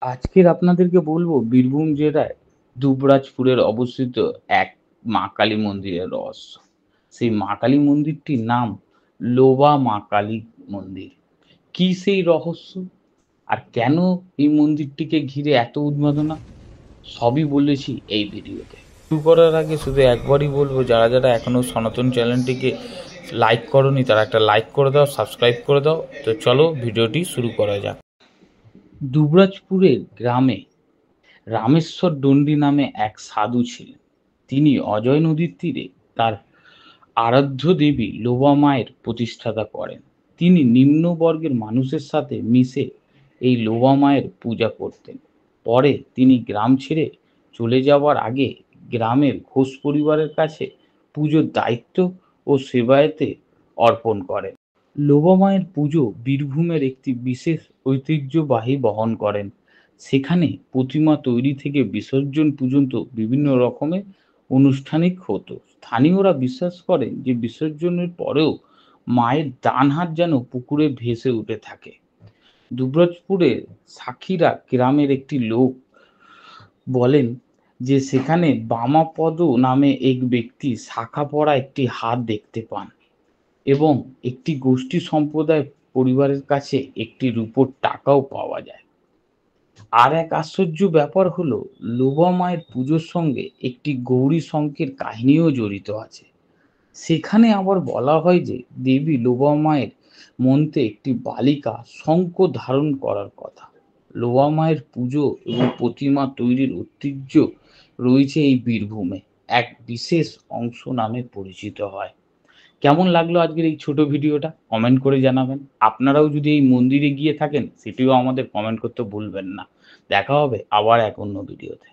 আজকের আপনাদেরকে বলবো বীরভূম জেলায় দুবরাজপুরের অবস্থিত এক মা কালী মন্দিরের রহস্য। সেই মা কালী মন্দিরটির নাম লোবা মা কালী মন্দির। কি সেই রহস্য? আর কেন এই মন্দিরটিকে ঘিরে এত উন্মাদনা? সবই বলেছি এই ভিডিওতে। শুরু করার আগে শুধু একবারই বলবো, যারা যারা এখনো সনাতন চ্যানেলটিকে লাইক করোনি তারা একটা লাইক করে দাও, সাবস্ক্রাইব করে দাও। তো চলো ভিডিওটি শুরু করা যাক। দুবরাজপুরের গ্রামে রামেশ্বর দণ্ডী নামে এক সাধু ছিলেন। তিনি অজয় নদীর তীরে তার আরাধ্য দেবী লোবা মায়ের প্রতিষ্ঠাতা করেন। তিনি নিম্ন বর্গের মানুষের সাথে মিশে এই লোবা মায়ের পূজা করতেন। পরে তিনি গ্রাম ছেড়ে চলে যাওয়ার আগে গ্রামের ঘোষ পরিবারের কাছে পুজোর দায়িত্ব ও সেবায়েতে অর্পণ করেন। লোবা মায়ের পুজো বীরভূমের একটি বিশেষ ঐতিহ্যবাহী বহন করেন। সেখানে প্রতিমা তৈরি থেকে বিসর্জন পর্যন্ত বিভিন্ন রকমের আনুষ্ঠানিক হতো। স্থানীয়রা বিশ্বাস করেন যে বিসর্জনের পরেও মায়ের ডান হাত যেন পুকুরে ভেসে উঠে থাকে। দুবরাজপুরের সাক্ষীরা গ্রামের একটি লোক বলেন যে সেখানে বামাপদ নামে এক ব্যক্তি শাখা পড়া একটি হাত দেখতে পান এবং একটি গোষ্ঠী সম্প্রদায় পরিবারের কাছে একটি রূপোর টাকাও পাওয়া যায়। আর এক আশ্চর্য ব্যাপার হলো, লোবা মায়ের পুজোর সঙ্গে একটি গৌরী শঙ্কের কাহিনীও জড়িত আছে। সেখানে আবার বলা হয় যে দেবী লোবা মায়ের মন্ত্রে একটি বালিকা শঙ্খ ধারণ করার কথা। লোবা মায়ের পুজো এবং প্রতিমা তৈরির ঐতিহ্য রয়েছে এই বীরভূমে এক বিশেষ অংশ নামে পরিচিত হয়। কেমন লাগলো আজকের এই ছোট ভিডিওটা? কমেন্ট করে জানাবেন। আপনারাও যদি এই মন্দিরে গিয়ে থাকেন সেটিও আমাদের কমেন্ট করতে ভুলবেন না। দেখা হবে আবার এক অন্য ভিডিওতে।